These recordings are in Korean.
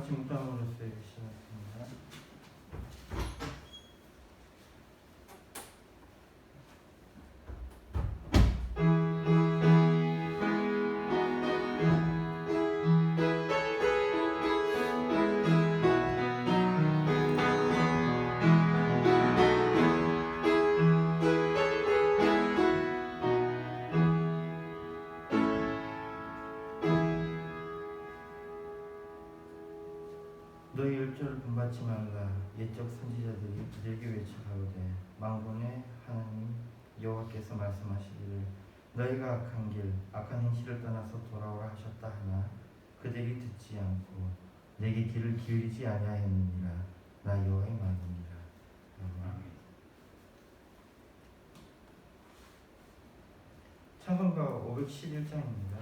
같이 묵상으로서의 시작입니다. 너희 열조를 본받지 말라. 옛적 선지자들이 그들에게 외쳐 가로되 만군의 하나님 여호와께서 말씀하시기를 너희가 악한 길 악한 행실을 떠나서 돌아오라 하셨다 하나 그들이 듣지 않고 내게 귀를 기울이지 아니하였느니라. 나 여호와의 말입니다. 아멘. 찬송가 511장입니다.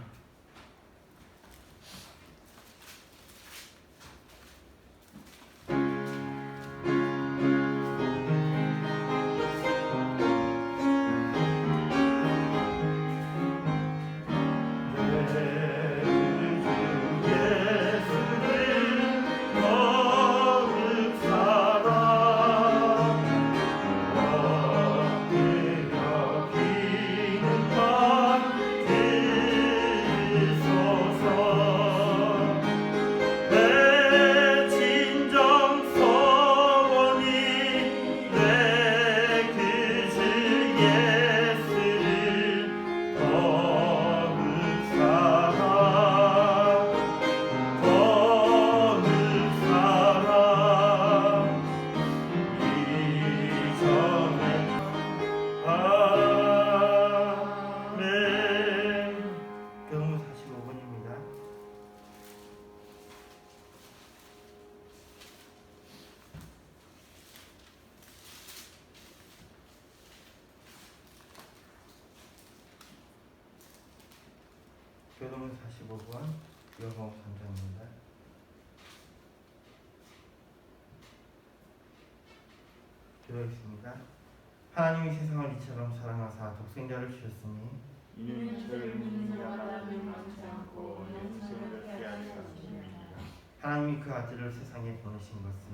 교동은 45번 여호와 감사합니다. 기도하겠습니다. 하나님이 세상을 이처럼 사랑하사 독생자를 주셨으니 이는 저를 믿는 자마다 멸망치 않고 영생을 얻게 하려 하심이니라. 하나님이 그 아들을 세상에 보내신 것은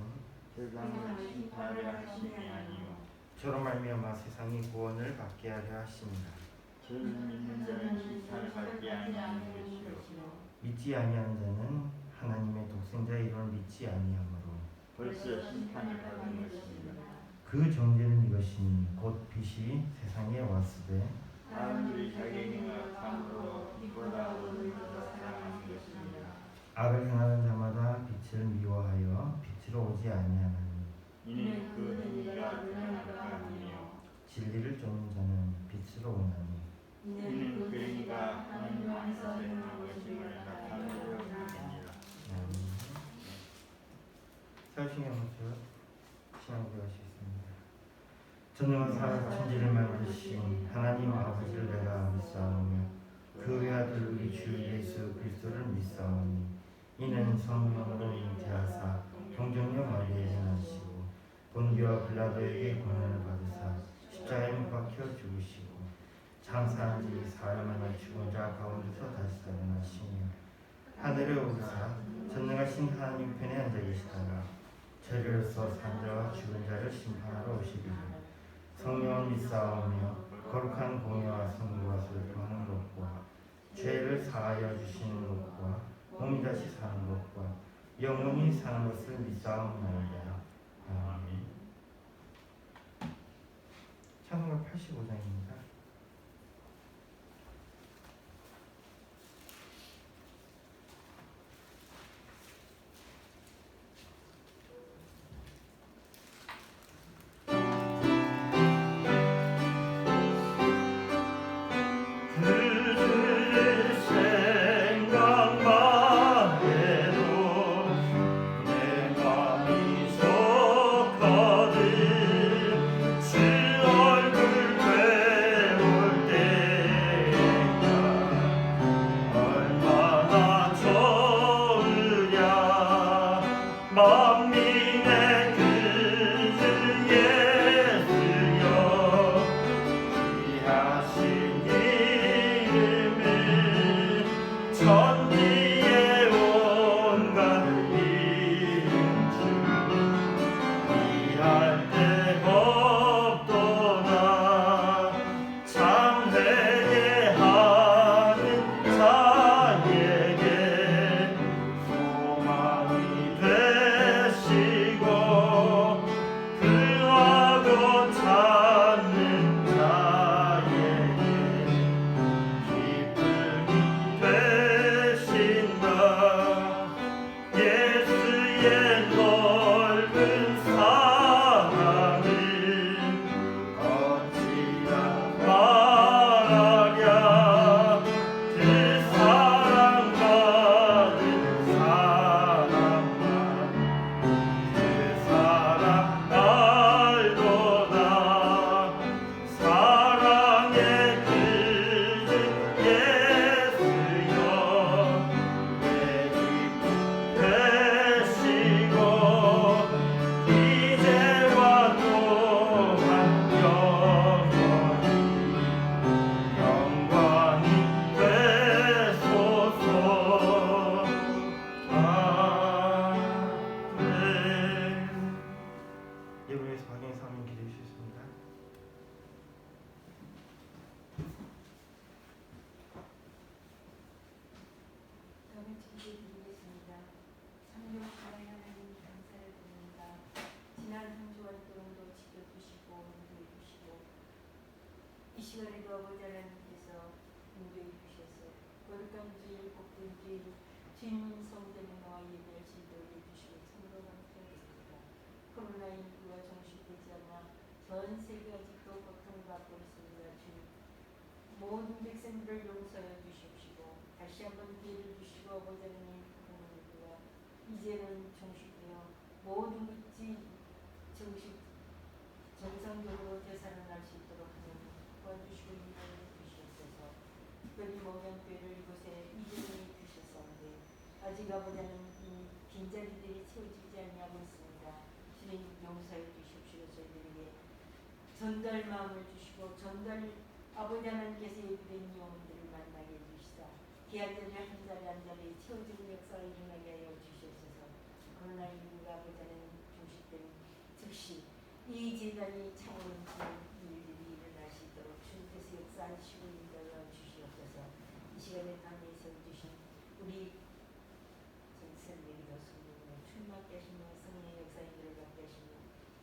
세상을 심판하려 하심이 아니요 저로 말미암아 세상이 구원을 받게 하려 하심이라. 저를 믿는 자는 심판을 받지 아니하는 것이요 믿지 아니하는 자는 하나님의 독생자의 이름을 믿지 아니하므로 벌써 심판을 받은 것입니다. 그 정죄는 이것이니 곧 빛이 세상에 왔으되 사람들이 자기의 악함으로 빛보다 어두운 것을 사랑하는 것입니다. 악을 행하는 자마다 빛을 미워하여 빛으로 오지 아니하나니 이는 그 행위가 드러날까 하며 진리를 쫓는 자는 빛으로 오나니 이는 그 행위가 하나님 안에서 행한 것임을 나타내려 함이니라. 사실은 먼저 신앙고백 하시겠습니다. 전능한 천지를 만드신 하나님 아버지를 내가 믿사오며 그 외아들 우리 주 예수 그리스도를 믿사오니 이는 성령으로 잉태하사 동정녀 마리아에 나시고 본디오 빌라도에게 고난을 받으사 십자가에 못 박혀 죽으시고 장사한 지 사흘 만에 죽은 자 가운데서 다시 살아나시며 하늘에 오르사 전능하신 하나님 편에 앉아 계시다가 죄로서 산 자와 죽은 자를 심판하러 오시리니 성령을 믿사오며 거룩한 공의와 성부와 소통하는 것과 죄를 사하여 주시는 것과 몸이 다시 사는 것과 영원히 사는 것을 믿사옵나이다. 아멘. 찬송가 85장입니다. 주 얼굴 시간에도 아버지 하나님께서 인도해 주셔서 거룩한 주일 복된 주일 주님 성전에 나와 예배할 수 있도록 해주시고 참으로 감사드립니다. 코로나19가 종식되지 않아 전 세계 아직도 고통받고 있습니다. 주님 모든 백성들을 용서해 주십시오. 다시 한번 기회를 주시고 아버지 하나님 코로나19가 이제는 종식되어 모든 것이 정상적으로 되살아날 수 있도록 하나님 도와주시고 인도해 주시옵소서. 특별히 목양교회를 이곳에 이전해 주셨었는데 아직 아버지 하나님 이 빈자리들이 채워지지 아니하고 있습니다. 주님 용서해 주십시오. 저희들에게 전달 마음을 주시고 전달 아버지 하나님께서 예비된 영혼들을 만나게 해주시다. 귀한 자리 한 자리 한 자리 채워지는 역사가 일어나게 하여 주시옵소서. 코로나19가 아버지 하나님 종식된 즉시 이 재단이 차오르는 일들이 일어날 수 있도록 주님께서 역사하시고 인도하여 주시옵소서. 이 시간에 담에서 주신 우리 전설내기도 성령으로 충만케 하시며 성령의 역사인들을 받게 하시며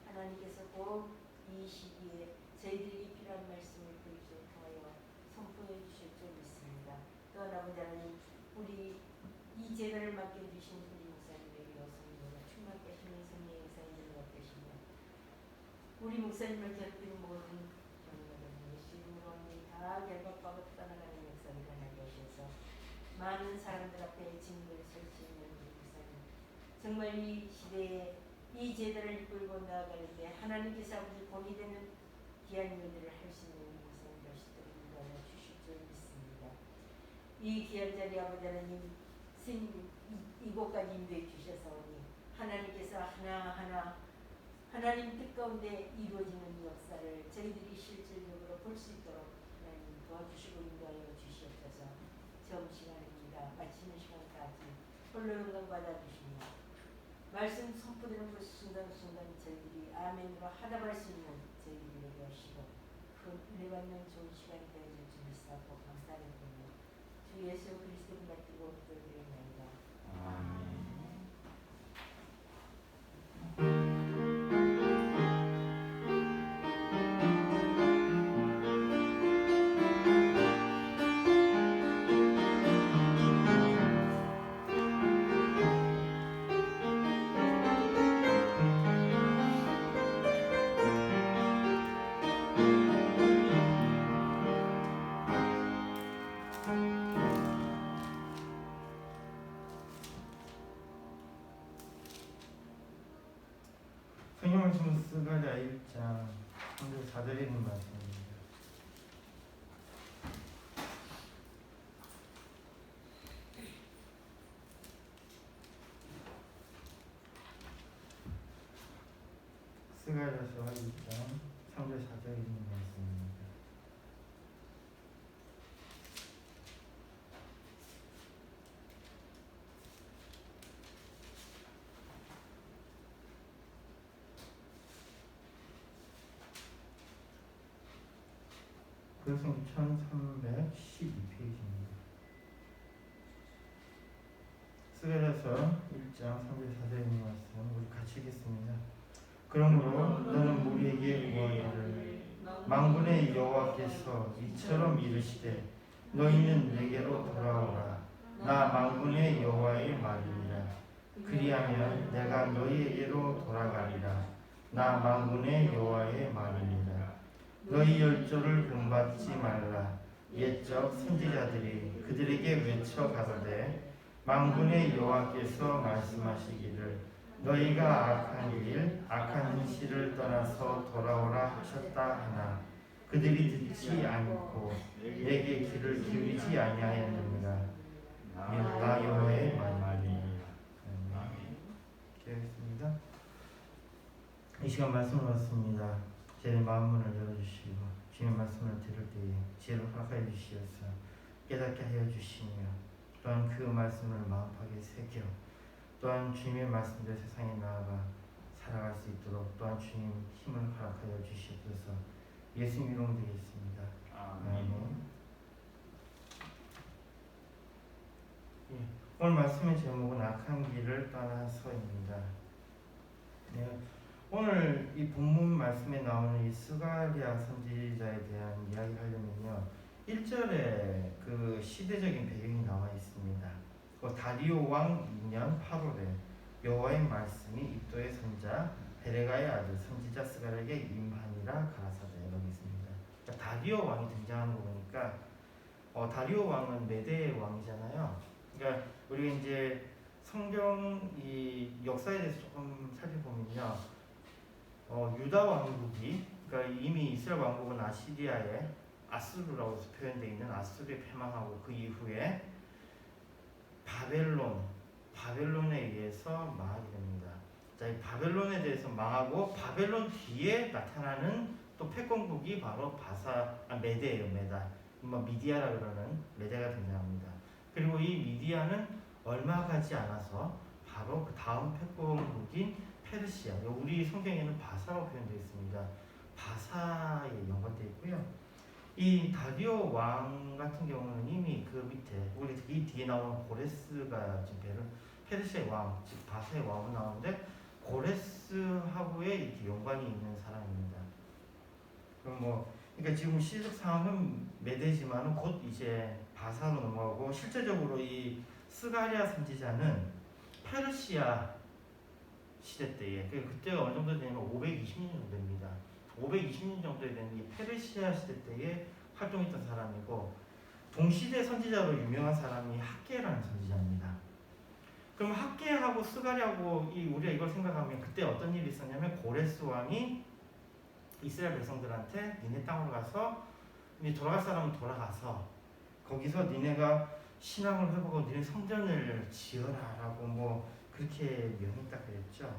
하나님께서 꼭 이 시기에 저희들에게 필요한 말씀을 통하여 선포해 주실 줄 믿습니다. 또한 아버지 하나님 우리 이 재단을 맡겨주신 우리 목사님에게도 성령으로 충만케 하시며 성령의 역사인들을 받게 하시며 우리 목사님을 괴롭히는 모든 경우들 예수 이름으로 다 결박하고 떠나가는 역사를 일어나게 하셔서 많은 사람들 앞에 증거를 설 수 있는 우리 목사님 정말 이 시대에 이 제도를 이끌고 나아가는데 하나님께서 아버지 본이 되는 귀한 일들을 할 수 있는 우리 목사님 되시도록 인도하여 주실 줄 믿습니다. 이 귀한 자리 아버지 하나님 이곳까지 인도해 주셔서니 하나님께서 하나하나 하나님 뜻 가운데 이루어지는 역사를 저희들이 실질적으로 볼 수 있도록 하나님 도와주시고 인도하여 주시옵소서. 점심시간입니다. 마치는 시간까지 홀로 영광 받아주시며 말씀 선포되는 그 순간순간 저희들이 아멘으로 하답할 수 있는 저희들이 되게 하시고 그 은혜 받는 좋은 시간이 되어줄 줄 믿사고 감사드리며 주 예수 그리스도를 맡기고 기도드립니다. 아멘. 성경 말씀은 스가랴 1장 3절 4절에 있는 말씀입니다. 스가랴서 1장 3절 4절에 있는 말씀입니다. 그것은 1312페이지입니다. 스가랴서 1장 3절 4절에 있는 말씀 우리 같이 읽겠습니다. 그러므로 너는 무리에게 구하기를 만군의 여호와께서 이처럼 이르시되 너희는 내게로 돌아오라. 나 만군의 여호와의 말이니라. 그리하면 내가 너희에게로 돌아가리라. 나 만군의 여호와의 말이니라. 너희 열조를 본받지 말라. 옛적 선지자들이 그들에게 외쳐 가로되 만군의 여호와께서 말씀하시기를 너희가 악한 행실을 떠나서 돌아오라 하셨다 하나 그들이 듣지 않고 내게 귀를 기울이지 아니하였느니라. 나 여호와의 말이니라. 기도하겠습니다. 이 시간 말씀을 받습니다. 제 마음문을 열어주시고 주님의 말씀을 들을 때에 지혜를 허락하여 주시어서 깨닫게 하여 주시며 또한 그 말씀을 마음팍에 새겨 또한 주님의 말씀대로 세상에 나아가 살아갈 수 있도록 또한 주님 힘을 허락하여 주시옵소서. 예수님 이름으로 드리겠습니다. 아멘. 오늘 말씀의 제목은 악한 길을 떠나서입니다. 네, 오늘 이 본문 말씀에 나오는 이 스가랴 선지자에 대한 이야기를 하려면요. 1절에 그 시대적인 배경이 나와 있습니다. 다리오 왕 2년 8월에 여호와의 말씀이 입도의 선자 베레가의 아들 선지자 스가랴에게 임하니라 가라사대. 여기 있습니다. 그러니까 다리오 왕이 등장하는 거 보니까 다리오 왕은 메대의 왕이잖아요. 그러니까 우리가 이제 성경 이 역사에 대해서 조금 살펴보면요. 유다 왕국이 그러니까 이미 이스라엘 왕국은 아시리아의 아수르라고 표현되어 있는 아수르에 패망하고 그 이후에 바벨론에 의해서 망하게 됩니다. 자, 이 바벨론에 대해서 망하고 바벨론 뒤에 나타나는 또 패권국이 바로 메대예요. 미디아라 그러는 메대가 등장합니다. 그리고 이 미디아는 얼마 가지 않아서 바로 그 다음 패권국인 페르시아, 우리 성경에는 바사라고 표현되어 있습니다. 바사에 연관되어 있고요. 이 다리오 왕 같은 경우는 이미 그 밑에 우리 이 뒤에 나오는 고레스가 지금 페르시아의 왕, 즉 바사의 왕으로 나오는데 고레스하고의 이렇게 연관이 있는 사람입니다. 그럼 그러니까 지금 시적 상황은 메대지만은 곧 이제 바사로 넘어가고 실제적으로 이 스가랴 선지자는 페르시아 시대 때에 그때가 어느 정도 되냐면 520년 정도입니다. 520년 정도에 되는 이 페르시아 시대 때에 활동했던 사람이고 동시대 선지자로 유명한 사람이 학개라는 선지자입니다. 그럼 학개하고 스가랴하고 우리가 이걸 생각하면 그때 어떤 일이 있었냐면 고레스 왕이 이스라엘 백성들한테 니네 땅으로 가서 돌아갈 사람은 돌아가서 거기서 니네가 신앙을 회복하고 니네 성전을 지어라라고 그렇게 명했다 그랬죠.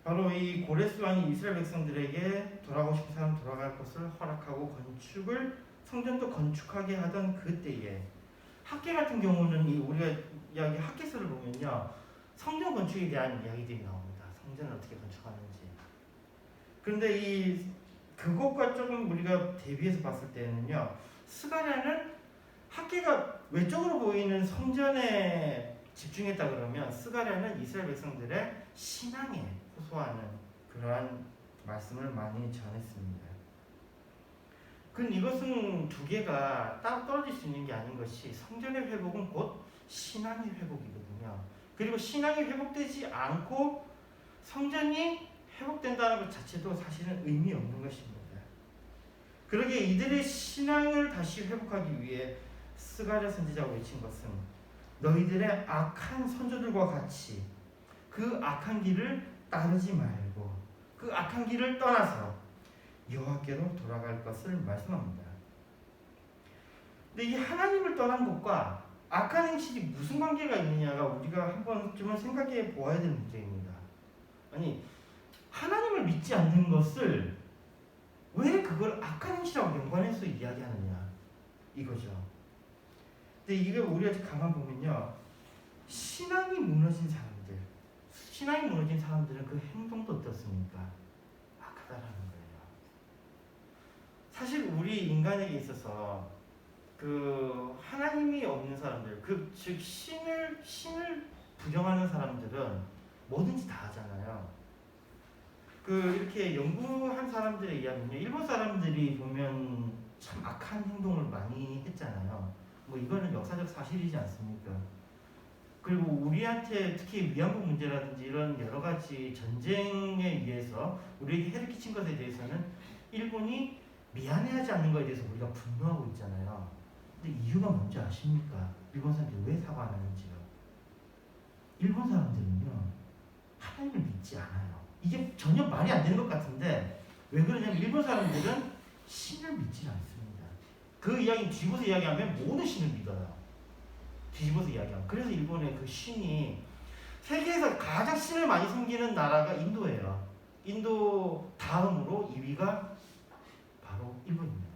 바로 이 고레스 왕이 이스라엘 백성들에게 돌아가고 싶은 사람 돌아갈 것을 허락하고 성전도 건축하게 하던 그때에 학개 같은 경우는 우리가 이야기 학개서를 보면요. 성전 건축에 대한 이야기들이 나옵니다. 성전을 어떻게 건축하는지. 그런데 그것과 조금 우리가 대비해서 봤을 때는요. 스가랴는 학개가 외적으로 보이는 성전에 집중했다 그러면 스가랴는 이스라엘 백성들의 신앙에 호소하는 그러한 말씀을 많이 전했습니다. 이것은 두 개가 따로 떨어질 수 있는 게 아닌 것이 성전의 회복은 곧 신앙의 회복이거든요. 그리고 신앙이 회복되지 않고 성전이 회복된다는 것 자체도 사실은 의미 없는 것입니다. 그러기에 이들의 신앙을 다시 회복하기 위해 스가랴 선지자가 외친 것은 너희들의 악한 선조들과 같이 그 악한 길을 따르지 말고 그 악한 길을 떠나서 여호와께로 돌아갈 것을 말씀합니다. 근데 이 하나님을 떠난 것과 악한 행실이 무슨 관계가 있느냐가 우리가 한 번쯤은 생각해 보아야 되는 문제입니다. 아니 하나님을 믿지 않는 것을 왜 그걸 악한 행실하고 연관해서 이야기하느냐 이거죠. 근데 이게 우리가 가만 보면요. 신앙이 무너진 사람들은 그 행동도 어떻습니까? 악하다라는 거예요. 사실 우리 인간에게 있어서 그 하나님이 없는 사람들, 즉 신을 부정하는 사람들은 뭐든지 다 하잖아요. 이렇게 연구한 사람들에 의하면요, 일본 사람들이 보면 참 악한 행동을 많이 했잖아요. 이거는 역사적 사실이지 않습니까? 그리고 우리한테 특히 위안부 문제라든지 이런 여러 가지 전쟁에 의해서 우리에게 해를 끼친 것에 대해서는 일본이 미안해하지 않는 것에 대해서 우리가 분노하고 있잖아요. 근데 이유가 뭔지 아십니까? 일본 사람들이 왜 사과 안 하는지요? 일본 사람들은요, 하나님을 믿지 않아요. 이게 전혀 말이 안 되는 것 같은데 왜 그러냐면 일본 사람들은 신을 믿지 않습니다. 그 이야기 뒤집어서 이야기하면 모든 신을 믿어요. 뒤집어서 이야기하면. 그래서 일본의 그 신이 세계에서 가장 신을 많이 섬기는 나라가 인도예요. 인도 다음으로 2위가 바로 일본입니다.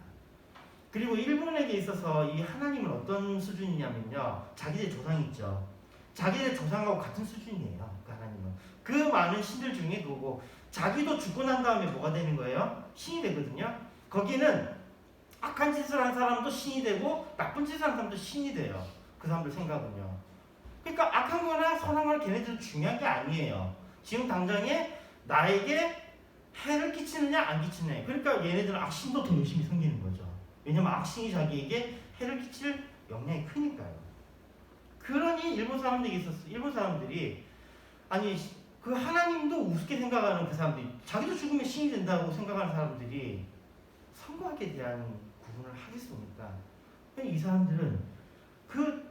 그리고 일본에게 있어서 이 하나님은 어떤 수준이냐면요. 자기들 조상이 있죠. 자기들 조상하고 같은 수준이에요. 그 하나님은. 그 많은 신들 중에 그거고 자기도 죽고 난 다음에 뭐가 되는 거예요? 신이 되거든요. 거기는 악한 짓을 한 사람도 신이 되고 나쁜 짓을 한 사람도 신이 돼요. 그 사람들 생각은요. 그러니까 악한 거나 선한 거나 걔네들은 중요한 게 아니에요. 지금 당장에 나에게 해를 끼치느냐 안 끼치느냐. 그러니까 얘네들은 악신도 더 열심히 섬기는 거죠. 왜냐면 악신이 자기에게 해를 끼칠 역량이 크니까요. 그러니 일본 사람들이 있었어. 일본 사람들이 아니 그 하나님도 우습게 생각하는 그 사람들이 자기도 죽으면 신이 된다고 생각하는 사람들이 선거학에 대한 구분을 하겠습니까? 이 사람들은 그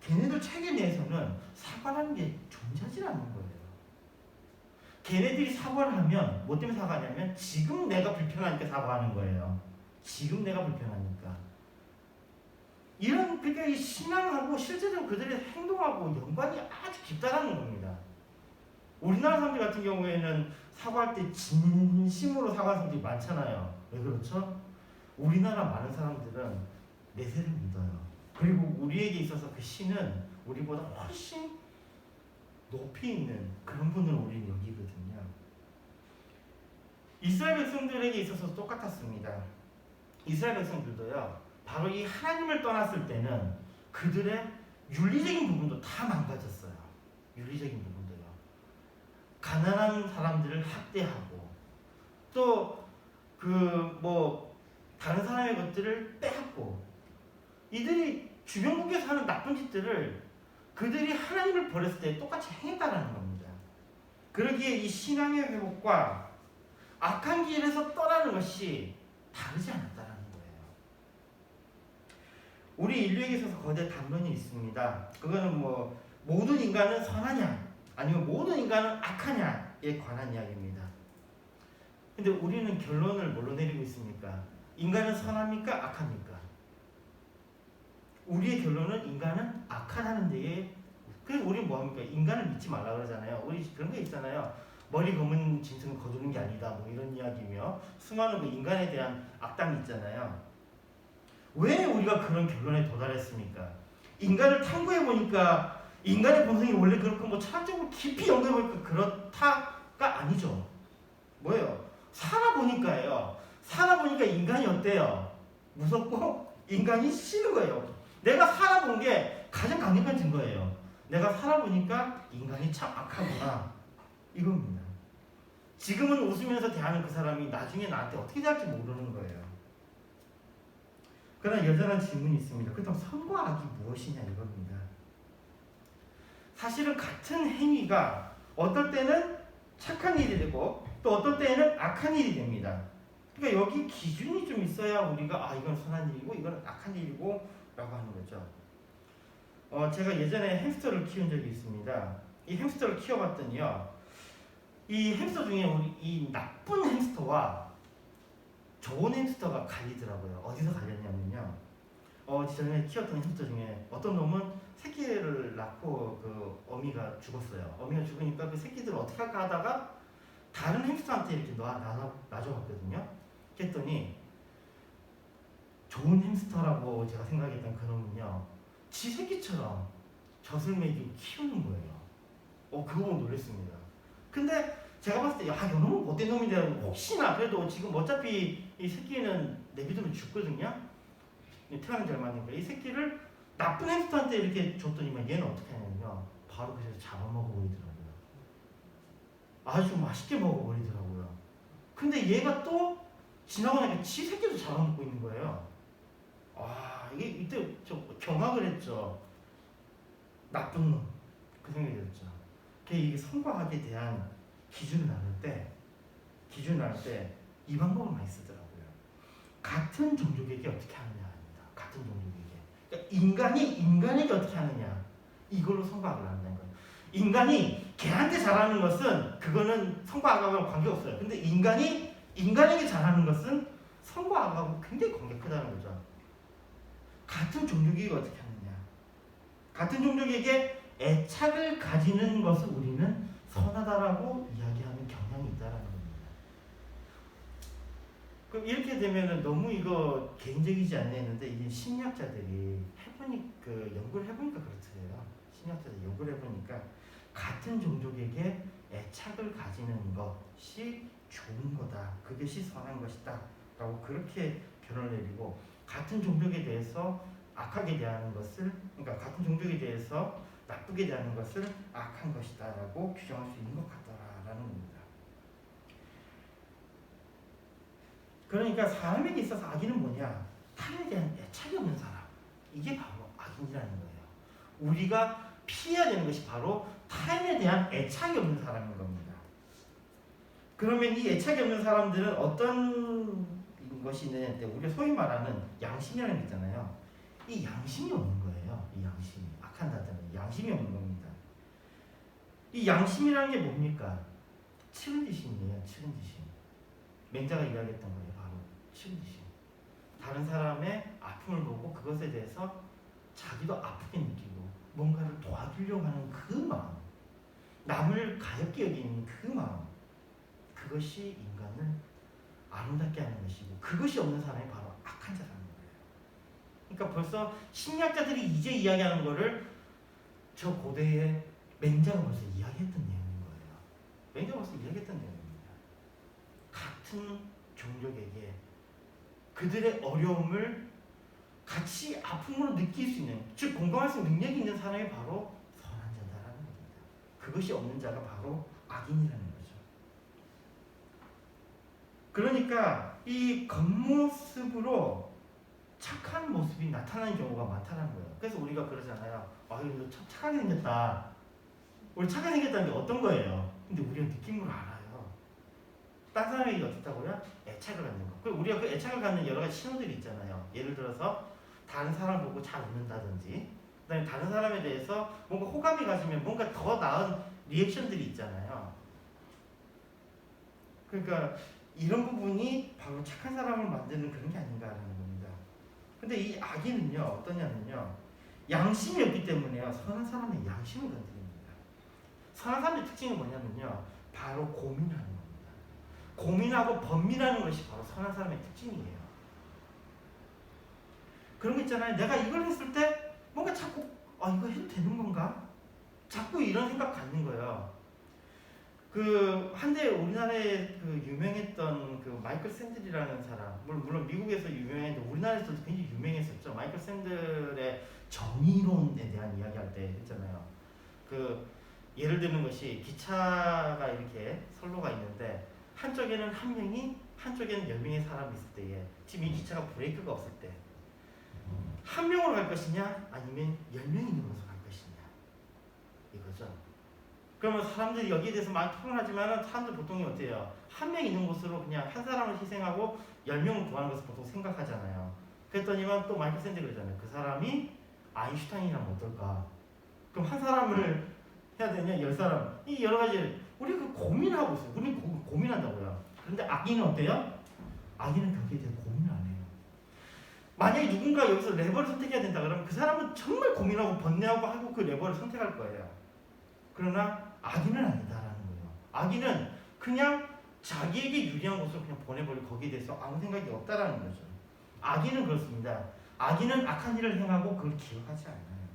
걔네들 체계 내에서는 사과라는 게 존재하지 않는 거예요. 걔네들이 사과를 하면 뭐 때문에 사과하냐면 지금 내가 불편하니까 사과하는 거예요. 지금 내가 불편하니까. 이런 그러니까 이 신앙하고 실제적으로 그들의 행동하고 연관이 아주 깊다라는 겁니다. 우리나라 사람들 같은 경우에는 사과할 때 진심으로 사과하는 사람들이 많잖아요. 왜 그렇죠? 우리나라 많은 사람들은 내세를 믿어요. 그리고 우리에게 있어서 그 신은 우리보다 훨씬 높이 있는 그런 분을 우리는 여기거든요. 이스라엘 백성들에게 있어서 똑같았습니다. 이스라엘 백성들도요. 바로 이 하나님을 떠났을 때는 그들의 윤리적인 부분도 다 망가졌어요. 윤리적인 부분도요. 가난한 사람들을 학대하고 또 다른 사람의 것들을 빼앗고 이들이 주변국에서 하는 나쁜 짓들을 그들이 하나님을 버렸을 때 똑같이 행했다라는 겁니다. 그러기에 이 신앙의 회복과 악한 길에서 떠나는 것이 다르지 않았다라는 거예요. 우리 인류에게 있어서 거대 담론이 있습니다. 그거는 모든 인간은 선하냐 아니면 모든 인간은 악하냐에 관한 이야기입니다. 근데 우리는 결론을 뭘로 내리고 있습니까? 인간은 선합니까? 악합니까? 우리의 결론은 인간은 악하다는 데에 그래서 우리는 뭐합니까? 인간을 믿지 말라 그러잖아요. 우리 그런 게 있잖아요. 머리 검은 짐승을 거두는 게 아니다 이런 이야기며 수많은 그 인간에 대한 악담이 있잖아요. 왜 우리가 그런 결론에 도달했습니까? 인간을 탐구해보니까 인간의 본성이 원래 그렇고 철학적으로 깊이 연구해보니까 그렇다가 아니죠. 뭐예요? 살아보니까요. 살아보니까 인간이 어때요? 무섭고 인간이 싫은 거예요. 내가 살아본 게 가장 강력한 증거예요. 내가 살아보니까 인간이 참 악하구나. 이겁니다. 지금은 웃으면서 대하는 그 사람이 나중에 나한테 어떻게 될지 모르는 거예요. 그러나 여전한 질문이 있습니다. 그렇다면 선과 악이 무엇이냐 이겁니다. 사실은 같은 행위가 어떨 때는 착한 일이 되고 또 어떨 때는 악한 일이 됩니다. 그러니까 여기 기준이 좀 있어야 우리가 이건 선한 일이고 이건 악한 일이고 라고 하는 거죠. 제가 예전에 햄스터를 키운 적이 있습니다. 이 햄스터를 키워봤더니요. 이 햄스터 중에 이 나쁜 햄스터와 좋은 햄스터가 갈리더라고요. 어디서 갈렸냐면요. 전에 키웠던 햄스터 중에 어떤 놈은 새끼를 낳고 그 어미가 죽었어요. 어미가 죽으니까 그 새끼들을 어떻게 할까 하다가 다른 햄스터한테 이렇게 놔줘봤거든요. 그랬더니 좋은 햄스터라고 제가 생각했던 그 놈은요. 지 새끼처럼 젖을 먹이고 키우는 거예요. 그거 보고 놀랐습니다. 근데 제가 봤을 때 이놈은 못된 놈인데 혹시나 그래도 지금 어차피 이 새끼는 내비두면 죽거든요. 태어난 지 얼마 안 되니까 이 새끼를 나쁜 햄스터한테 이렇게 줬더니만 얘는 어떻게 하냐면요. 바로 그래서 잡아먹어버리더라고요. 아주 맛있게 먹어버리더라고요. 근데 얘가 또 지나고 나니까 지 새끼도 잡아먹고 있는 거예요. 이게 이때 저 경악을 했죠. 나쁜 놈. 그 생각이 들었죠. 이게 선과 악에 대한 기준을 나눌 때 이 방법을 많이 쓰더라고요. 같은 종족에게 어떻게 하느냐입니다. 같은 종족에게. 그러니까 인간에게 어떻게 하느냐. 이걸로 선과 악을 나눈다는 거예요. 인간이 개한테 잘하는 것은 그거는 선과 악하고 관계없어요. 근데 인간에게 잘하는 것은 선과 악하고 굉장히 관계가 크다는 거죠. 같은 종족에게 어떻게 하느냐. 같은 종족에게 애착을 가지는 것을 우리는 선하다라고 이야기하는 경향이 있다라는 겁니다. 그럼 이렇게 되면은 너무 이거 개인적이지 않나 했는데 이게 심리학자들이 연구를 해보니까 그렇더래요. 심리학자들이 연구를 해보니까 같은 종족에게 애착을 가지는 것이 좋은 거다. 그것이 선한 것이다. 라고 그렇게 결론을 내리고 같은 종족에 대해서 악하게 대하는 것을 그러니까 같은 종족에 대해서 나쁘게 대하는 것을 악한 것이다 라고 규정할 수 있는 것 같다라는 겁니다. 그러니까 사람에게 있어서 악인은 뭐냐? 타인에 대한 애착이 없는 사람. 이게 바로 악인이라는 거예요. 우리가 피해야 되는 것이 바로 타인에 대한 애착이 없는 사람인 겁니다. 그러면 이 애착이 없는 사람들은 어떤 것이 있느냐? 우리가 소위 말하는 양심이라는 게 있잖아요. 이 양심이 없는 거예요. 이 양심이. 악한 자들은 양심이 없는 겁니다. 이 양심이라는 게 뭡니까? 측은지심이에요. 측은지심. 맹자가 이야기했던 거예요. 바로 측은지심. 다른 사람의 아픔을 보고 그것에 대해서 자기도 아프게 느끼고 뭔가를 도와주려고 하는 그 마음, 남을 가엽게 여기는 그 마음, 그것이 인간을 아름답게 하는 것이고 그것이 없는 사람이 바로 악한 자라는 거예요. 그러니까 벌써 심리학자들이 이제 이야기하는 거를 저 고대의 맹자가 벌써 이야기했던 내용인 거예요. 맹자가 벌써 이야기했던 내용입니다. 같은 종족에게 그들의 어려움을 같이 아픔으로 느낄 수 있는, 즉 공감할 수 있는 능력이 있는 사람이 바로 선한 자다라는 겁니다. 그것이 없는 자가 바로 악인이라는 거죠. 그러니까 이 겉모습으로 착한 모습이 나타나는 경우가 많다는 거예요. 그래서 우리가 그러잖아요. 아유, 너 참 착하게 생겼다. 우리 착하게 생겼다는 게 어떤 거예요? 근데 우리가 느낌으로 알아요. 딴 사람에게 어떻다고요? 애착을 갖는 거. 그리고 우리가 그 애착을 갖는 여러 가지 신호들이 있잖아요. 예를 들어서 다른 사람 보고 잘 웃는다든지, 그다음에 다른 사람에 대해서 뭔가 호감이 가지면 뭔가 더 나은 리액션들이 있잖아요. 그러니까 이런 부분이 바로 착한 사람을 만드는 그런 게 아닌가라는 겁니다. 근데 이 악인은요, 어떠냐면요, 양심이 없기 때문에요, 선한 사람의 양심을 건드립니다. 선한 사람의 특징이 뭐냐면요, 바로 고민하는 겁니다. 고민하고 번민하는 것이 바로 선한 사람의 특징이에요. 그런 거 있잖아요. 내가 이걸 했을 때 뭔가 자꾸 이거 해도 되는 건가? 자꾸 이런 생각 갖는 거예요. 그 한때 우리나라에 그 유명했던 그 마이클 샌들이라는 사람, 물론 미국에서 유명했는데 우리나라에서도 굉장히 유명했었죠. 마이클 샌들의 정의론에 대한 이야기할 때 했잖아요. 그 예를 드는 것이 기차가 이렇게 선로가 있는데 한쪽에는 한 명이, 한쪽에는 10명의 사람이 있을 때에, 지금 이 기차가 브레이크가 없을 때 한 명으로 갈 것이냐 아니면 10명이 있는 곳으로 갈 것이냐 이거죠. 그러면 사람들이 여기에 대해서 많이 토론하지만 사람들 보통이 어때요? 한 명 있는 곳으로 그냥 한 사람을 희생하고 10명을 구하는 것을 보통 생각하잖아요. 그랬더니만 또 마이클 샌드 그러잖아요. 그 사람이 아인슈타인이라면 어떨까? 그럼 한 사람을 해야 되냐? 10사람. 이 여러 가지 우리 그 고민하고 있어요. 우리 고민한다고요. 그런데 악인은 어때요? 악인은 거기에 대해 고민을 안 해요. 만약에 누군가 여기서 레버를 선택해야 된다 그러면 그 사람은 정말 고민하고 번뇌하고 하고 그 레버를 선택할 거예요. 그러나 악인은 아니다라는 거예요. 악인은 그냥 자기에게 유리한 곳으로 그냥 보내버리고 거기에 대해서 아무 생각이 없다라는 거죠. 악인은 그렇습니다. 악인은 악한 일을 행하고 그걸 기억하지 않아요.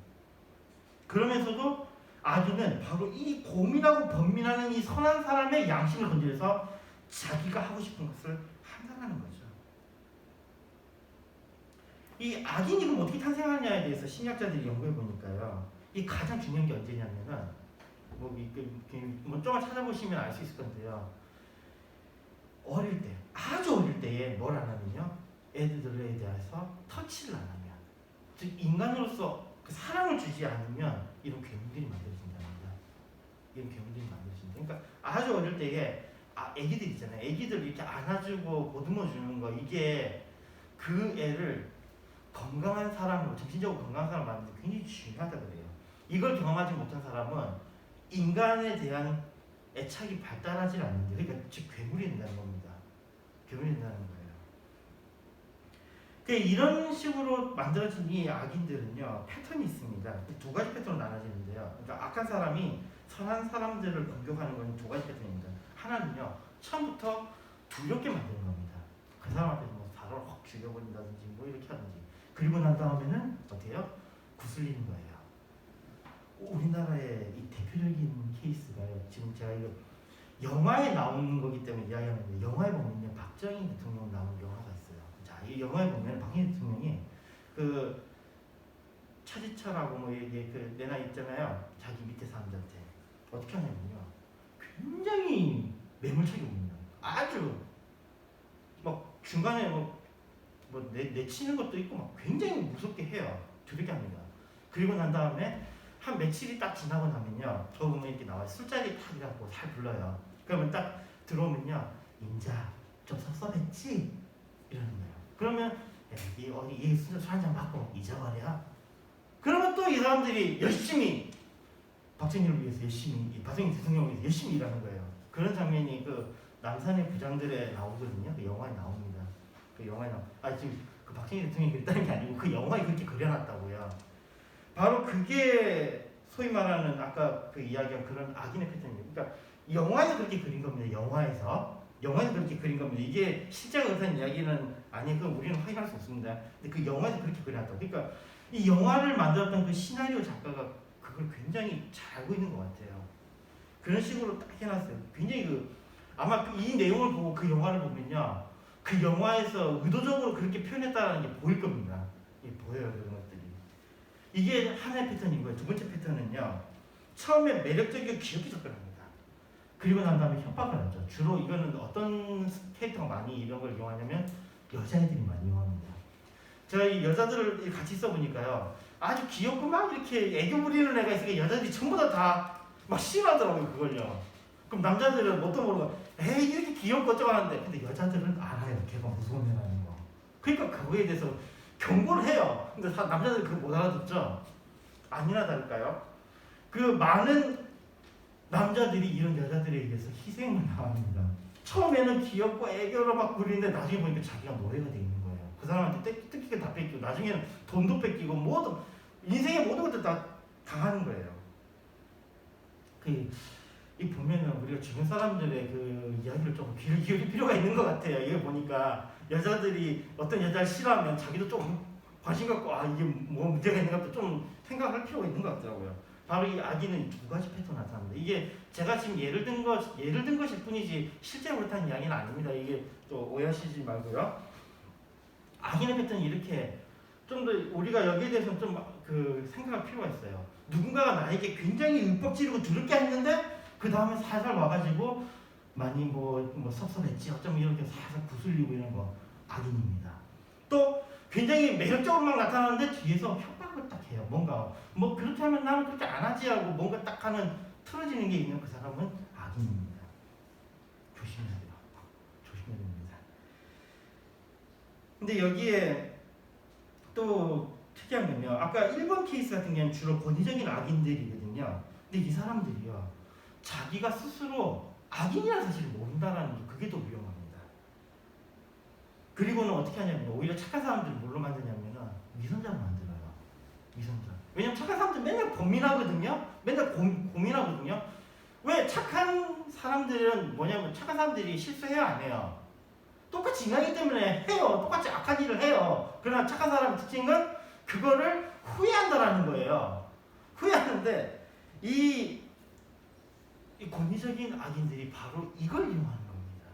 그러면서도 악인은 바로 이 고민하고 번민하는 이 선한 사람의 양심을 건드려서 자기가 하고 싶은 것을 한다는 거죠. 이 악인이 그럼 어떻게 탄생하느냐에 대해서 심리학자들이 연구해 보니까요. 이 가장 중요한 게 언제냐면은 뭐 조금 찾아보시면 알 수 있을 건데요. 어릴 때, 아주 어릴 때에 뭘 안 하면요, 애들에 대해서 터치를 안 하면, 즉 인간으로서 그 사랑을 주지 않으면 이런 괴물들이 만들어진답니다. 이런 괴물들이 만들어진다. 그러니까 아주 어릴 때에 애기들 있잖아요. 애기들 이렇게 안아주고 보듬어 주는 거, 이게 그 애를 건강한 사람으로, 정신적으로 건강한 사람을 만드는 데 굉장히 중요하다 그래요. 이걸 경험하지 못한 사람은 인간에 대한 애착이 발달하지 않는데, 그러니까 즉 괴물이 된다는 겁니다. 괴물이 된다는 거예요. 이런 식으로 만들어진 이 악인들은요, 패턴이 있습니다. 두 가지 패턴으로 나눠지는데요. 그러니까 악한 사람이 선한 사람들을 공격하는 건 두 가지 패턴입니다. 하나는요, 처음부터 두렵게 만드는 겁니다. 그 사람 앞에서 뭐 사람을 확 죽여버린다든지 뭐 이렇게 하든지. 그리고 난 다음에는 어때요? 구슬리는 거예요. 우리나라의 이 대표적인 케이스가요. 지금 제가 이거 영화에 나오는 거기 때문에 이야기하는데, 영화에 보면요, 박정희 대통령 나오는 영화가 있어요. 자, 이 영화에 보면 박정희 대통령이 그 차지철하고 뭐 이게 그 내나 있잖아요. 자기 밑에 사람들한테 어떻게 하냐면요, 굉장히 매몰차게 옵니다. 아주 막 중간에 내치는 것도 있고 막 굉장히 무섭게 해요. 두렵게 합니다. 그리고 난 다음에 한 며칠이 딱 지나고 나면요, 저 보면 이렇게 나와요. 술자리 탁 이라고 잘 불러요. 그러면 딱 들어오면요, 인자 좀 섭섭했지? 이러는 거예요. 그러면 이 어디 술 한잔 받고 잊어버려. 그러면 또 이 사람들이 열심히 박정희를 위해서 열심히, 박정희 대통령을 위해서 열심히 일하는 거예요. 그런 장면이 그 남산의 부장들에 나오거든요. 그 영화에 나옵니다. 그 영화에 지금 그 박정희 대통령이 그랬다는 게 아니고 그 영화에 그렇게 그려놨다고요. 바로 그게 소위 말하는 아까 그 이야기한 그런 악인의 패턴이에요. 그러니까 영화에서 그렇게 그린 겁니다. 영화에서 그렇게 그린 겁니다. 이게 실제가 그렇다는 이야기는 아니에요. 그건 우리는 확인할 수 없습니다. 근데 그 영화에서 그렇게 그려놨다고. 그러니까 이 영화를 만들었던 그 시나리오 작가가 그걸 굉장히 잘 알고 있는 것 같아요. 그런 식으로 딱 해놨어요. 굉장히 아마 이 내용을 보고 그 영화를 보면요, 그 영화에서 의도적으로 그렇게 표현했다는 게 보일 겁니다. 이게 보여요, 그런 것들이. 이게 하나의 패턴인 거예요. 두 번째 패턴은요, 처음에 매력적이고 귀엽게 접근합니다. 그리고 난 다음에 협박을 하죠. 주로 이거는 어떤 캐릭터가 많이 이런 걸 이용하냐면 여자애들이 많이 이용합니다. 제가 이 여자들을 같이 써보니까요, 아주 귀엽고 막 이렇게 애교 부리는 애가 있으니까 여자들이 전부 다 막 싫어하더라고요, 그걸요. 그럼 남자들은 뭣도 모르고 에이 이렇게 귀엽고 어쩌고 하는데, 근데 여자들은 알아요, 걔가 무서운 애라는 거. 그러니까 그거에 대해서 경고를 해요. 근데 남자들은 그거 못 알아듣죠. 아니나 다를까요? 그 많은 남자들이 이런 여자들에 의해서 희생을 당합니다. 처음에는 귀엽고 애교로 막 부리는데 나중에 보니까 자기가 노예가 돼 있는 거예요. 그 사람한테 뜯기게 다 뺏기고 나중에는 돈도 뺏기고 모든 인생의 모든 것들 다 당하는 거예요. 이 보면은 우리가 주변 사람들의 그 이야기를 조금 귀를 기울일 필요가 있는 것 같아요. 이거 보니까 여자들이 어떤 여자를 싫어하면 자기도 좀 관심 갖고 이게 뭐 문제가 있는 것도 좀 생각할 필요가 있는 것 같더라고요. 바로 이 악인은 두 가지 패턴 나타납니다. 이게 제가 지금 예를 든 것일 뿐이지 실제로 그렇다는 이야기는 아닙니다. 이게 또 오해하시지 말고요. 악인의 패턴이 이렇게 좀 더 우리가 여기에 대해서는 좀 생각할 필요가 있어요. 누군가가 나에게 굉장히 윽박지르고 두렵게 했는데 그 다음에 살살 와가지고 많이 뭐 섭섭했지 어쩌면 이렇게 살살 구슬리고 이런 거 악인입니다. 또 굉장히 매력적으로 막 나타나는데 뒤에서 협박을 딱 해요. 뭔가 뭐 그렇게 하면 나는 그렇게 안 하지 하고 뭔가 딱 하는 틀어지는 게 있는 그 사람은 악인입니다. 조심해야 돼요. 조심해야 됩니다. 근데 여기에 또 특이한 건요, 아까 1번 케이스 같은 경우는 주로 권위적인 악인들이거든요. 근데 이 사람들이요, 자기가 스스로 악인이라는 사실을 모른다는 게 그게 더 위험합니다. 그리고는 어떻게 하냐면 오히려 착한 사람들을 뭘로 만드냐면 위선자로 만들어요. 위선자. 왜냐면 착한 사람들 맨날 고민하거든요. 맨날 고민하거든요. 왜 착한 사람들은 뭐냐면 착한 사람들이 실수해요, 안 해요? 똑같이 인간이기 때문에 해요. 똑같이 악한 일을 해요. 그러나 착한 사람의 특징은 그거를 후회한다라는 거예요. 후회하는데 이 권위적인 악인들이 바로 이걸 이용하는 겁니다.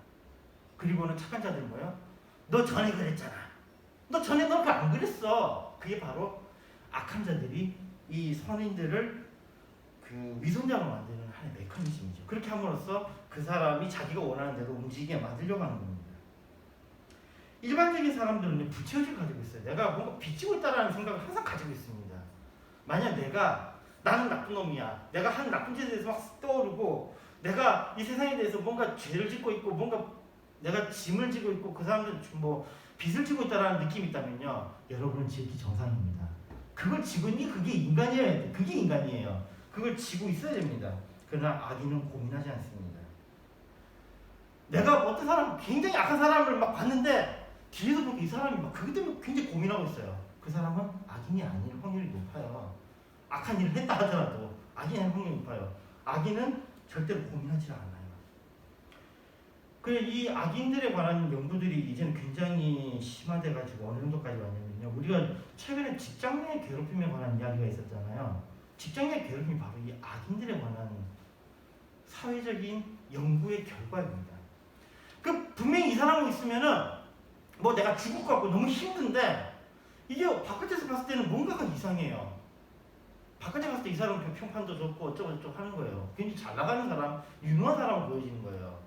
그리고는 착한 자들은 뭐예요? 너 전에 그랬잖아. 너 전에 너 안 그랬어. 그게 바로 악한 자들이 이 선인들을 그 위선자로 만드는 하나의 메커니즘이죠. 그렇게 함으로써 그 사람이 자기가 원하는 대로 움직이게 만들려고 하는 겁니다. 일반적인 사람들은 부채의식을 가지고 있어요. 내가 뭔가 빚지고 있다는 생각을 항상 가지고 있습니다. 만약 나는 나쁜 놈이야. 내가 한 나쁜 짓에 대해서 막 떠오르고 내가 이 세상에 대해서 뭔가 죄를 짓고 있고 뭔가 내가 짐을 지고 있고 그 사람들은 뭐 빚을 지고 있다는 느낌이 있다면요, 여러분은 지기 정상입니다. 그걸 지고 있니? 그게 인간이에요. 그게 인간이에요. 그걸 지고 있어야 됩니다. 그러나 악인은 고민하지 않습니다. 내가 어떤 사람, 굉장히 악한 사람을 막 봤는데 뒤에서 보니까 이 사람이 막 그것 때문에 굉장히 고민하고 있어요. 그 사람은 악인이 아닐 확률이 높아요. 악한 일을 했다 하더라도 악인이 아닐 확률이 높아요. 악인은 절대로 고민하지 않아요. 그래, 이 악인들에 관한 연구들이 이제는 굉장히 심화돼가지고 어느 정도까지 왔냐면요, 우리가 최근에 직장 내 괴롭힘에 관한 이야기가 있었잖아요. 직장 내 괴롭힘이 바로 이 악인들에 관한 사회적인 연구의 결과입니다. 분명히 이 사람하고 있으면은 뭐 내가 죽을 것 같고 너무 힘든데 이게 바깥에서 봤을 때는 뭔가가 이상해요. 바깥에 봤을 때 이 사람은 평판도 좋고 어쩌고 하는 거예요. 굉장히 잘 나가는 사람, 유능한 사람을 보여지는 거예요.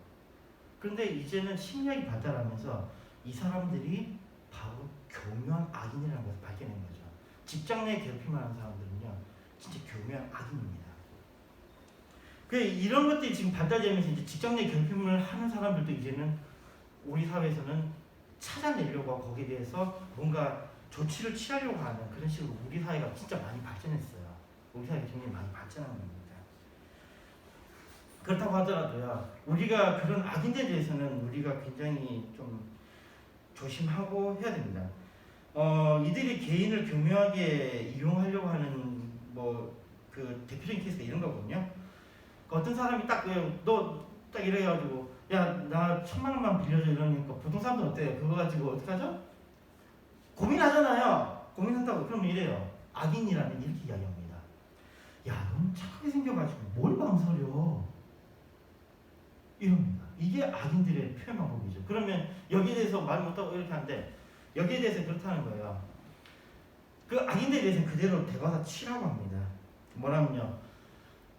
그런데 이제는 심리학이 발달하면서 이 사람들이 바로 교묘한 악인이라는 것을 발견한 거죠. 직장 내 괴롭힘을 하는 사람들은요, 진짜 교묘한 악인입니다. 이런 것들이 지금 발달되면서 이제 직장 내 괴롭힘을 하는 사람들도 이제는 우리 사회에서는 찾아내려고 하고 거기에 대해서 뭔가 조치를 취하려고 하는 그런 식으로 우리 사회가 진짜 많이 발전했어요. 우리 사회가 굉장히 많이 발전한 겁니다. 그렇다고 하더라도요, 우리가 그런 악인들에 대해서는 우리가 굉장히 좀 조심하고 해야 됩니다. 이들이 개인을 교묘하게 이용하려고 하는 그 대표적인 케이스가 이런 거거든요. 어떤 사람이 너 딱 이래가지고 야 나 1000만 원만 빌려줘 이러니까 보통 사람들은 어때요? 그거 가지고 어떡하죠? 고민하잖아요. 고민한다고 그러면 이래요. 악인이라면 이렇게 이야기합니다. 야 넌 착하게 생겨가지고 뭘 망설여? 이럽니다. 이게 악인들의 표현 방법이죠. 그러면 여기에 대해서 말 못하고 이렇게 하는데 여기에 대해서 그렇다는 거예요. 그 악인들에 대해서는 그대로 대받아 치라고 합니다. 뭐냐면요,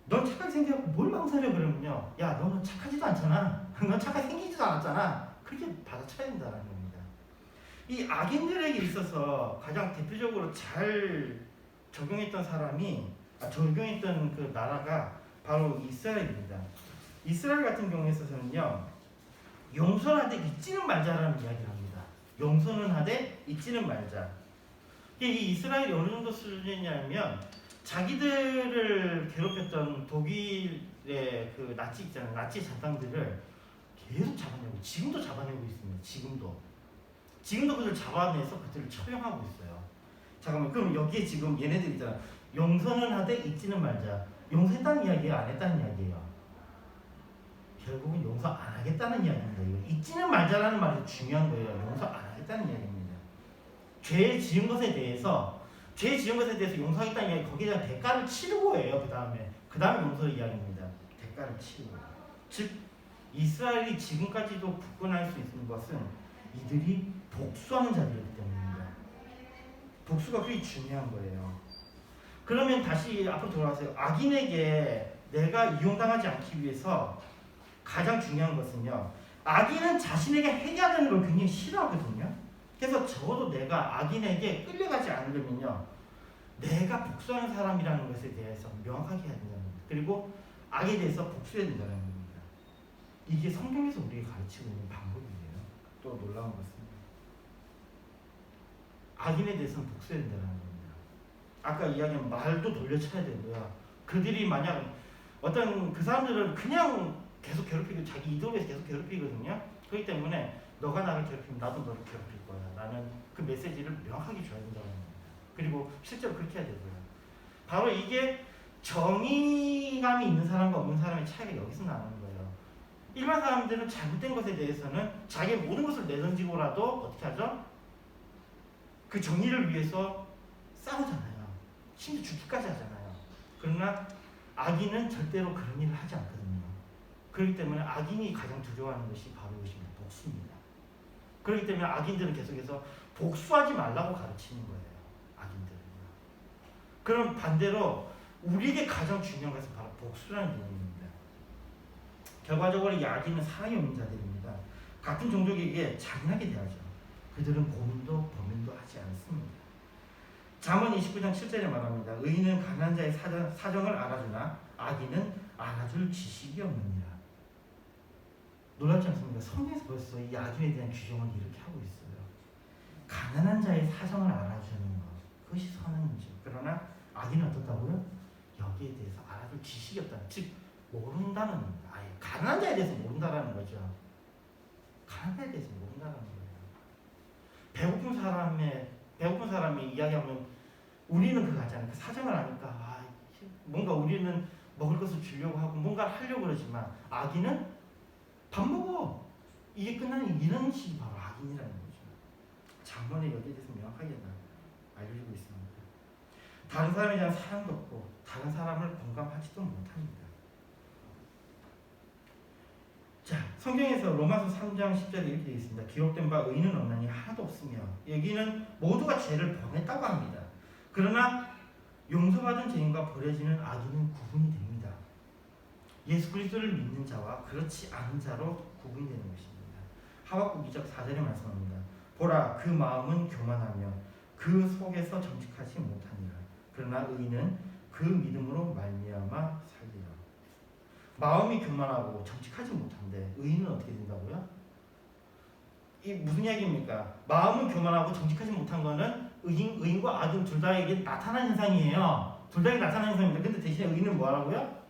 넌 착하게 생겨서 뭘 망설여? 그러면요, 야 너는 착하지도 않잖아. 넌 착하게 생기지도 않았잖아. 그렇게 받아쳐야 된다는 겁니다. 이 악인들에게 있어서 가장 대표적으로 잘 적용했던 적용했던 그 나라가 바로 이스라엘입니다. 이스라엘 같은 경우에 있어서는요, 용서는 하되 잊지는 말자라는 이야기를 합니다. 용서는 하되 잊지는 말자. 이 이스라엘이 어느 정도 수준이냐면 자기들을 괴롭혔던 독일의 그 나치 있잖아요. 나치 잔당들을 계속 잡아내고 지금도 잡아내고 있습니다. 지금도 그들 잡아내서 그들을 처형하고 있어요. 잠깐만, 그럼 여기에 지금 얘네들 있잖아. 용서는 하되 잊지는 말자. 용서했다는 이야기예요? 안 했다는 이야기예요? 결국은 용서 안 하겠다는 이야기입니다. 이거 잊지는 말자라는 말이 중요한 거예요. 용서 안 하겠다는 이야기입니다. 죄 지은 것에 대해서 용서하겠다는 이야기, 거기에 대한 대가를 치르고 해요. 그 다음에 용서 이야기입니다. 대가를 치르고. 즉 이스라엘이 지금까지도 굳건할 수 있는 것은 이들이 복수하는 자들이기 때문입니다. 복수가 그게 중요한 거예요. 그러면 다시 앞으로 돌아가세요. 악인에게 내가 이용당하지 않기 위해서 가장 중요한 것은요, 악인은 자신에게 해야 되는 걸 굉장히 싫어하거든요. 그래서 적어도 내가 악인에게 끌려가지 않으려면요, 내가 복수하는 사람이라는 것에 대해서 명확하게 해야 된다는 겁니다. 그리고 악에 대해서 복수해야 된다는 겁니다. 이게 성경에서 우리에게 가르치고 있는 방법이에요. 또 놀라운 것은 악인에 대해서는 복수해야 된다는 겁니다. 아까 이야기한 말도 돌려쳐야 되고요. 그들이 만약 어떤 그 사람들은 그냥 계속 괴롭히고 자기 이득을 위해서 계속 괴롭히거든요. 그렇기 때문에 너가 나를 괴롭히면 나도 너를 괴롭힐 거야 라는 그 메시지를 명확하게 줘야 된다는 겁니다. 그리고 실제로 그렇게 해야 되고요. 바로 이게 정의감이 있는 사람과 없는 사람의 차이가 여기서 나는 거예요. 일반 사람들은 잘못된 것에 대해서는 자기의 모든 것을 내던지고라도 어떻게 하죠? 그 정의를 위해서 싸우잖아요. 심지어 죽기까지 하잖아요. 그러나 악인은 절대로 그런 일을 하지 않거든요. 그렇기 때문에 악인이 가장 두려워하는 것이 바로 이것입니다. 복수입니다. 그렇기 때문에 악인들은 계속해서 복수하지 말라고 가르치는 거예요. 악인들은요. 그럼 반대로 우리에게 가장 중요한 것은 바로 복수라는 개념입니다. 결과적으로 이 악인은 사랑이 없는 자들입니다. 같은 종족에게 잔인하게 대하죠. 그들은 고민도 범인도 하지 않습니다. 잠언 29장 7절에 말합니다. 의인은 가난한 자의 사정을 알아주나 악인은 알아줄 지식이 없느니라. 놀랍지 않습니까? 성경에서 벌써 이 악인에 대한 규정을 이렇게 하고 있어요. 가난한 자의 사정을 알아주는 것, 그것이 선한 일이죠. 그러나 악인은 어떻다고요? 여기에 대해서 알아줄 지식이 없다는, 즉 모른다는 겁니다. 아예 가난한 자에 대해서 모른다라는 거죠. 가난한 자에 대해서 모른다는 거예요. 배고픈 사람이 이야기하면 우리는 그거 하잖아요. 그 사정을 아니까 뭔가 우리는 먹을 것을 주려고 하고 뭔가를 하려고 그러지만 악인은 밥 먹어. 이게 끝나는 이런 식이 바로 악인이라는 거죠. 잠언에 여기에 대해서 명확하게 알려주고 있습니다. 다른 사람에 대한 사랑도 없고 다른 사람을 공감하지도 못합니다. 자, 성경에서 로마서 3장 10절에 이렇게 되어 있습니다. 기록된 바 의인은 없나니 하나도 없으며, 여기는 모두가 죄를 범했다고 합니다. 그러나 용서받은 죄인과 버려지는 악인은 구분이 됩니다. 예수 그리스도를 믿는 자와 그렇지 않은 자로 구분되는 것입니다. 하박국 2장 4절에 말씀합니다. 보라 그 마음은 교만하며 그 속에서 정직하지 못하니라. 그러나 의인은 그 믿음으로 말미암아 살리라. 마음이 교만하고 정직하지 못한데 의인은 어떻게 된다고요? 이 무슨 이야기입니까? 마음은 교만하고 정직하지 못한 거는 의인과 아둔 둘 다에게 나타난 현상이에요. 둘 다에게 나타난 현상입니다. 근데 대신에 의인은 뭐라고요?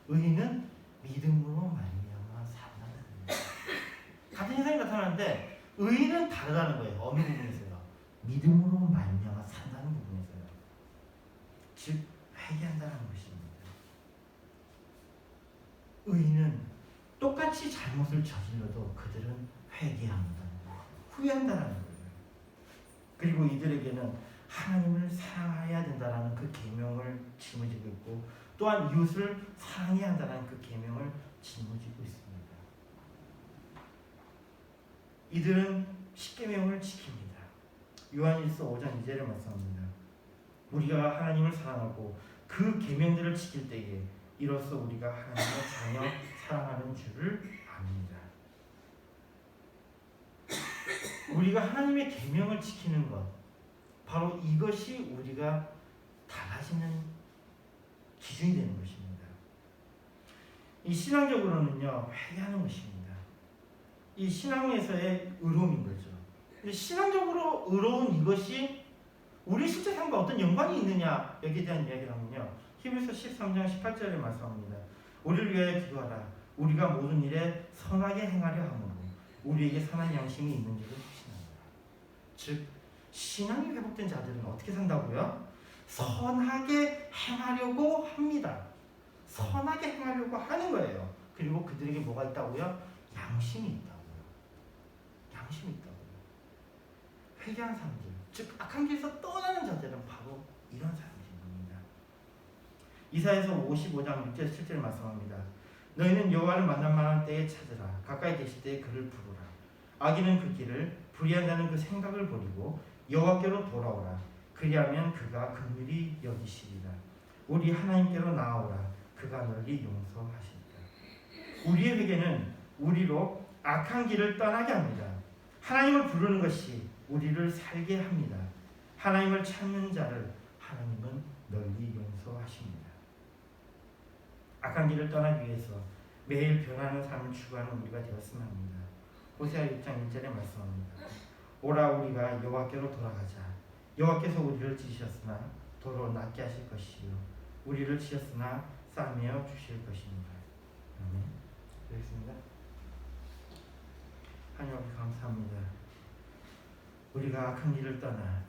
의인은 믿음으로 말미암아 산다는 거예요. 같은 현상이 나타나는데 의인은 다르다는 거예요. 어느 부분에서요? 믿음으로 말미암아 산다는 부분에서요. 즉 회개한다는 것입니다. 의인은 똑같이 잘못을 저질러도 그들은 회개합니다. 후회한다는 거예요. 그리고 이들에게는 하나님을 사랑해야 된다는 그 계명을 짊어지고 있고 또한 이웃을 사랑해야 한다는 그 계명을 짊어지고 있습니다. 이들은 십계명을 지킵니다. 요한일서 5장 2절에 말씀합니다. 우리가 하나님을 사랑하고 그 계명들을 지킬 때에 이로써 우리가 하나님의 자녀 사랑하는 줄을 압니다. 우리가 하나님의 계명을 지키는 것, 바로 이것이 우리가 달라지는 기준이 되는 것입니다. 이 신앙적으로는요, 회개하는 것입니다. 이 신앙에서의 의로움인 거죠. 근데 신앙적으로 의로운 이것이 우리 실제 삶과 어떤 연관이 있느냐, 여기에 대한 이야기를 하면요, 히브리서 13장 18절에 말씀합니다. 우리를 위하여 기도하라. 우리가 모든 일에 선하게 행하려 함으로 우리에게 선한 양심이 있는 줄을 확신하노라. 즉 신앙이 회복된 자들은 어떻게 산다고요? 선하게 행하려고 합니다. 선하게 행하려고 하는 거예요. 그리고 그들에게 뭐가 있다고요? 양심이 있다고요. 양심이 있다고요. 회개한 사람들, 즉 악한 길에서 떠나는 자들은 바로 이런 사람들입니다. 이사야서 55장 6절 7절 말씀합니다. 너희는 여호와를 만날 만한 때에 찾으라. 가까이 계실 때에 그를 부르라. 악인은 그 길을, 불의한 자는 그 생각을 버리고 여호와께로 돌아오라. 그리하면 그가 긍휼히 여기시리라. 우리 하나님께로 나아오라. 그가 너희 용서하시리라. 우리의 회개는 우리로 악한 길을 떠나게 합니다. 하나님을 부르는 것이 우리를 살게 합니다. 하나님을 찾는 자를 하나님은 널리 용서하십니다. 악한 길을 떠나기 위해서 매일 변하는 삶을 추구하는 우리가 되었으면 합니다. 호세아 6장 1절에 말씀합니다. 오라 우리가 여호와께로 돌아가자. 여호와께서 우리를 지으셨으나 도로 낫게 하실 것이요 우리를 지었으나 싸매어 주실 것입니다. 아멘. 그렇습니다. 하나님 앞에 감사합니다. 우리가 악한 길을 떠나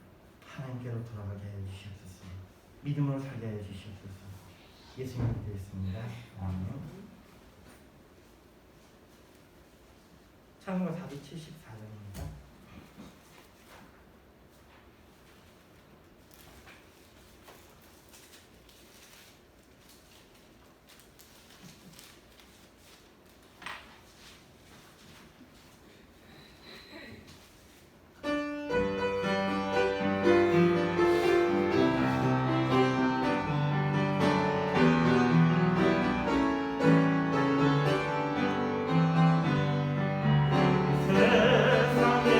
하나님께로 돌아가게 하여 주시옵소서. 믿음으로 살게 하여 주시옵소서. 예수님을 믿겠습니다. 아멘. 찬송가 474장입니다. 세상에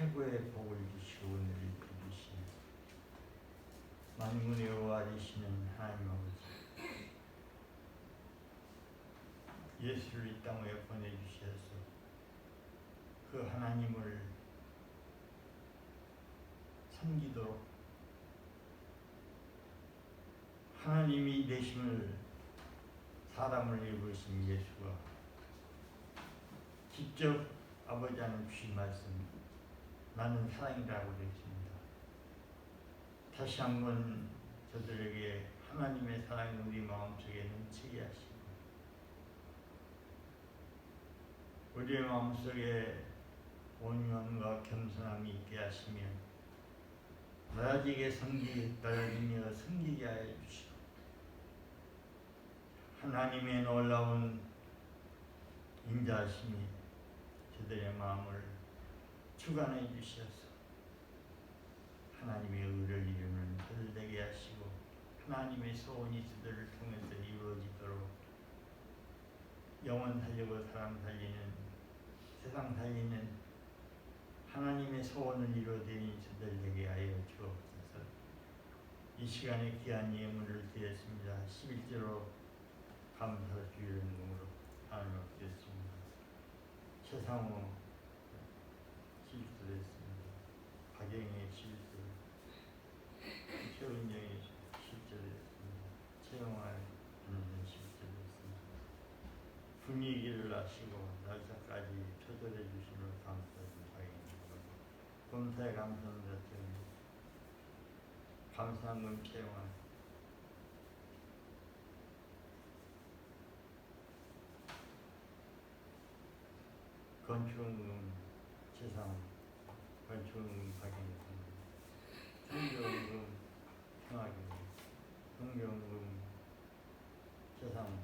최고의 복을 주시고 은혜를 주시는 만군의 여호와 되시는 하나님 아버지, 예수를 이 땅에 보내주셔서 그 하나님을 섬기도록 하나님이 되심을 사람을 입으신 예수가 직접 아버지 하나님 주신 말씀, 나는 사랑이라고 되었습니다. 다시 한번 저들에게 하나님의 사랑이 우리 마음속에 넘치게 하시고 우리의 마음속에 온유함과 겸손함이 있게 하시며 나라지게 나라지며 섬기게 하여 주시고 하나님의 놀라운 인자하심이 저들의 마음을 주관해 주셔서 하나님의 의를 이루는 저들 되게 하시고 하나님의 소원이 저들을 통해서 이루어지도록 영혼 살리고 사람 살리는 세상 살리는 하나님의 소원을 이루어드리는 저들 되게 하여 주옵소서. 이 시간에 귀한 예물을 드렸습니다. 11조로 감사 주의 이름으로 하나님 앞에 드렸습니다. 최상호 실수했습니다. 박영의 실수, 최은정의 실수했습니다. 최영화의 실수했습니다. 분위기를 아시고 날짜까지 초절해 주시면 감사드립니다. 범사에 감사합니다. 감사한 최영화, 건축금 최상, 건축금 박영입니다. 성경금 평화입니다. 성경금 최상,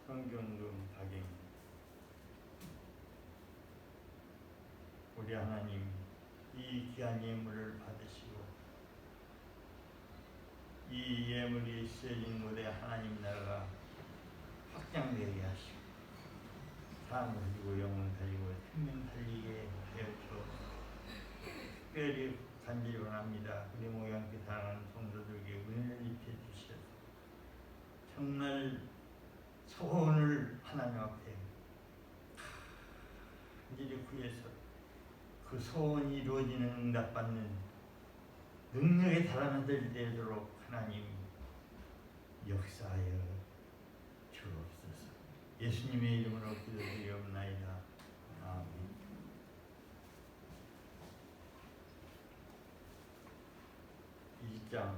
성경금 박영입니다. 우리 하나님, 이 귀한 예물을 받으시고 이 예물이 쓰여진 곳에 하나님 나라가 확장되게 하시고 사람 살리고 영혼 살리고 생명 살리게 하여 주옵소서. 특별히 간절히 원합니다. 우리 모양께 사랑하는 성도들에게 은혜를 입혀 주셔서 정말 소원을 하나님 앞에 간절히 구해서 그 소원이 이루어지는 응답받는 능력의 사람들 되도록 하나님 역사하여 주옵소서. 예수님의 이름으로 기도드리옵나이다. 아멘. 20장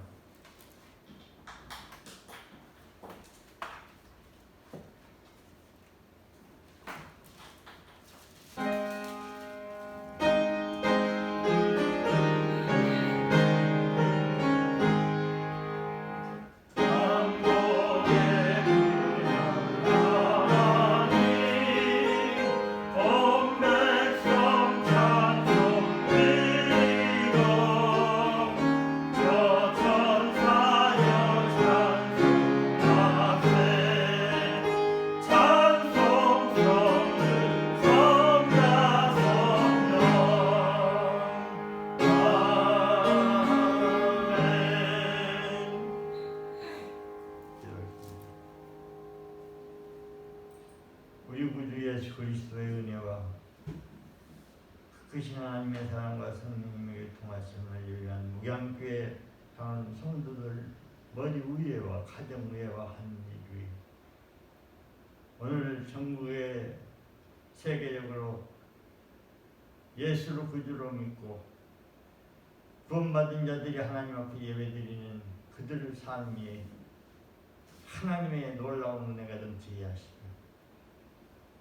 우리 구주 예수 그리스도의 은혜와 크신 하나님의 사랑과 성령님에게 통하심을 위한 무량교회 사랑하는 성도들 머리 위에와 가정 위에와 하느님 위에 오늘 전국에 세계적으로 예수를 구주로 믿고 구원받은 자들이 하나님 앞에 예배드리는 그들의 삶에 하나님의 놀라운 은혜가 넘치게 하시고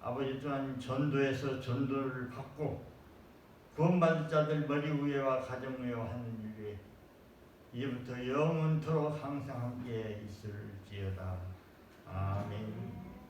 아버지 또한 전도에서 전도를 받고 구원받은 자들 머리 위에와 가정 위에와 하는 일에 이제부터 영원토록 항상 함께 있을지어다. 아멘.